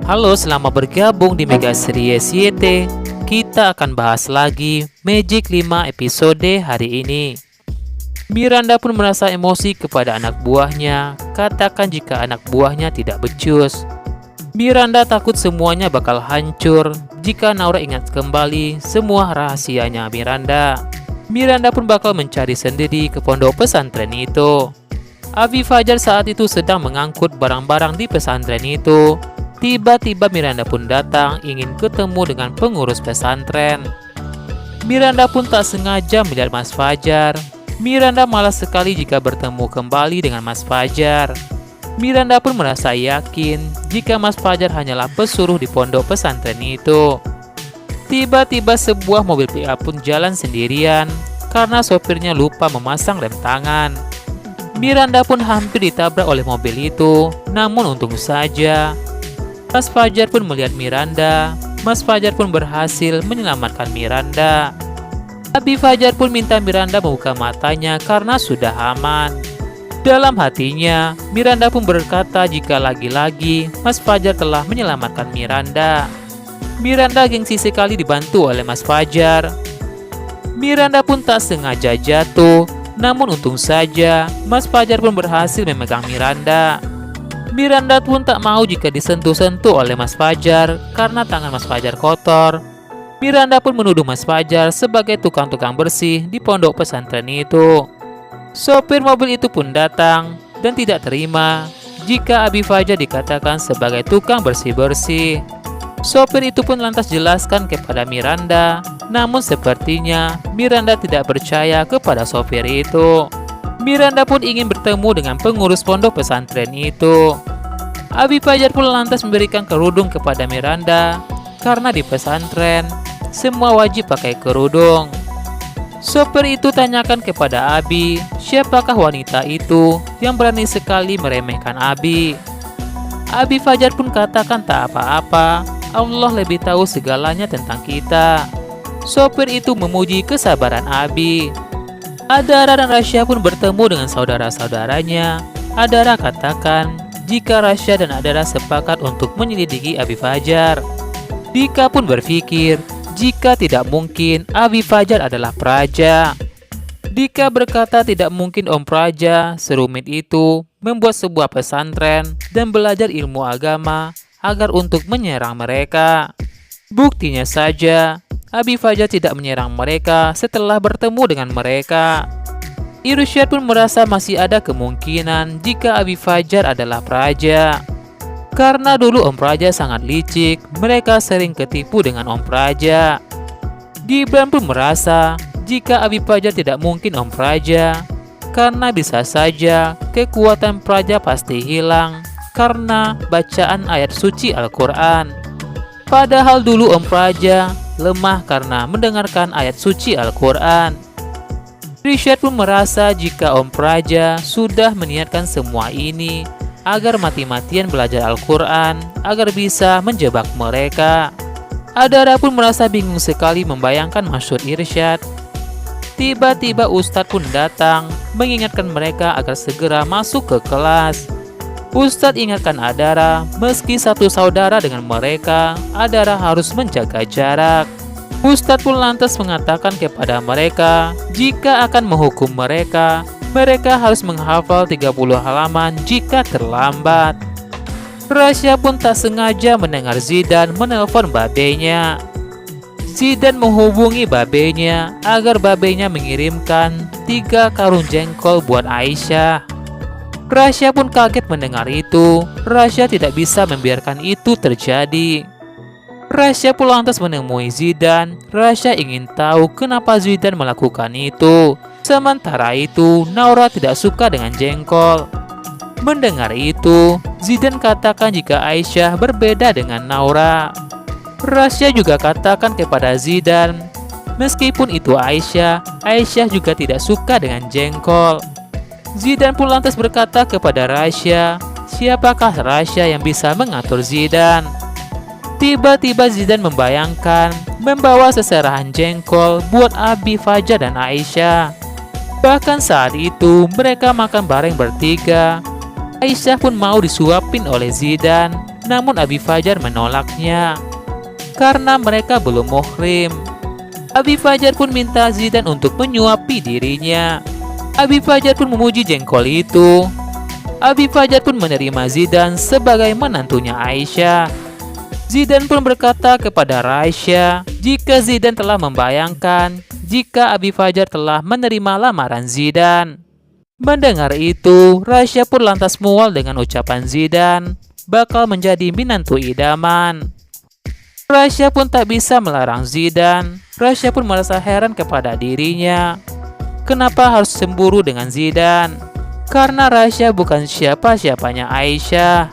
Halo, selamat bergabung di Mega Series YT. Kita akan bahas lagi Magic 5 episode hari ini. Miranda pun merasa emosi kepada anak buahnya. Katakan jika anak buahnya tidak becus. Miranda takut semuanya bakal hancur jika Naura ingat kembali semua rahasianya Miranda. Miranda pun bakal mencari sendiri ke pondok pesantren itu. Abi Fajar saat itu sedang mengangkut barang-barang di pesantren itu. Tiba-tiba Miranda pun datang ingin ketemu dengan pengurus pesantren. Miranda pun tak sengaja melihat Mas Fajar. Miranda malas sekali jika bertemu kembali dengan Mas Fajar. Miranda pun merasa yakin jika Mas Fajar hanyalah pesuruh di pondok pesantren itu. Tiba-tiba sebuah mobil pick-up pun jalan sendirian karena sopirnya lupa memasang rem tangan. Miranda pun hampir ditabrak oleh mobil itu, namun untung saja Mas Fajar pun melihat Miranda. Mas Fajar pun berhasil menyelamatkan Miranda. Abi Fajar pun minta Miranda membuka matanya karena sudah aman. Dalam hatinya, Miranda pun berkata jika lagi-lagi Mas Fajar telah menyelamatkan Miranda. Miranda gengsi sekali dibantu oleh Mas Fajar. Miranda pun tak sengaja jatuh, namun untung saja Mas Fajar pun berhasil memegang Miranda. Miranda pun tak mau jika disentuh-sentuh oleh Mas Fajar karena tangan Mas Fajar kotor. Miranda pun menuduh Mas Fajar sebagai tukang-tukang bersih di pondok pesantren itu. Sopir mobil itu pun datang dan tidak terima jika Abi Fajar dikatakan sebagai tukang bersih-bersih. Sopir itu pun lantas jelaskan kepada Miranda, namun sepertinya Miranda tidak percaya kepada sopir itu. Miranda pun ingin bertemu dengan pengurus pondok pesantren itu. Abi Fajar pun lantas memberikan kerudung kepada Miranda karena di pesantren semua wajib pakai kerudung. Sopir itu tanyakan kepada Abi, siapakah wanita itu yang berani sekali meremehkan Abi. Abi Fajar pun katakan tak apa-apa, Allah lebih tahu segalanya tentang kita. Sopir itu memuji kesabaran Abi. Adara dan Rasya pun bertemu dengan saudara-saudaranya. Adara katakan jika Rasya dan Adara sepakat untuk menyelidiki Abi Fajar. Dika pun berpikir jika tidak mungkin Abi Fajar adalah Praja. Dika berkata tidak mungkin Om Praja serumit itu membuat sebuah pesantren dan belajar ilmu agama agar untuk menyerang mereka. Buktinya saja Abi Fajar tidak menyerang mereka setelah bertemu dengan mereka. Irsyad pun merasa masih ada kemungkinan jika Abi Fajar adalah Praja. Karena dulu Om Praja sangat licik, mereka sering ketipu dengan Om Praja. Gibran pun merasa jika Abi Fajar tidak mungkin Om Praja, karena bisa saja kekuatan Praja pasti hilang karena bacaan ayat suci Al-Quran. Padahal dulu Om Praja lemah karena mendengarkan ayat suci Al-Quran. Irsyad pun merasa jika Om Praja sudah meniatkan semua ini agar mati-matian belajar Al-Quran agar bisa menjebak mereka. Adara pun merasa bingung sekali membayangkan maksud Irsyad. Tiba-tiba Ustadz pun datang mengingatkan mereka agar segera masuk ke kelas. Ustadz ingatkan Adara, meski satu saudara dengan mereka, Adara harus menjaga jarak. Ustadz pun lantas mengatakan kepada mereka, jika akan menghukum mereka, mereka harus menghafal 30 halaman jika terlambat. Rasya pun tak sengaja mendengar Zidan menelpon babenya. Zidan menghubungi babenya agar babenya mengirimkan 3 karung jengkol buat Aisyah. Rasya pun kaget mendengar itu. Rasya tidak bisa membiarkan itu terjadi. Rasya pun lantas menemui Zidan. Rasya ingin tahu kenapa Zidan melakukan itu. Sementara itu, Naura tidak suka dengan jengkol. Mendengar itu, Zidan katakan jika Aisyah berbeda dengan Naura. Rasya juga katakan kepada Zidan, meskipun itu Aisyah, Aisyah juga tidak suka dengan jengkol. Zidan pun lantas berkata kepada Rasya, siapakah Rasya yang bisa mengatur Zidan? Tiba-tiba Zidan membayangkan membawa seserahan jengkol buat Abi Fajar dan Aisyah. Bahkan saat itu mereka makan bareng bertiga. Aisyah pun mau disuapin oleh Zidane, namun Abi Fajar menolaknya karena mereka belum muhrim. Abi Fajar pun minta Zidane untuk menyuapi dirinya. Abi Fajar pun memuji jengkol itu. Abi Fajar pun menerima Zidane sebagai menantunya Aisyah. Zidane pun berkata kepada Raisya jika Zidane telah membayangkan jika Abi Fajar telah menerima lamaran Zidane. Mendengar itu, Raisya pun lantas mual dengan ucapan Zidane bakal menjadi menantu idaman. Raisya pun tak bisa melarang Zidane. Raisya pun merasa heran kepada dirinya. Kenapa harus cemburu dengan Zidane? Karena Raisya bukan siapa-siapanya Aisyah.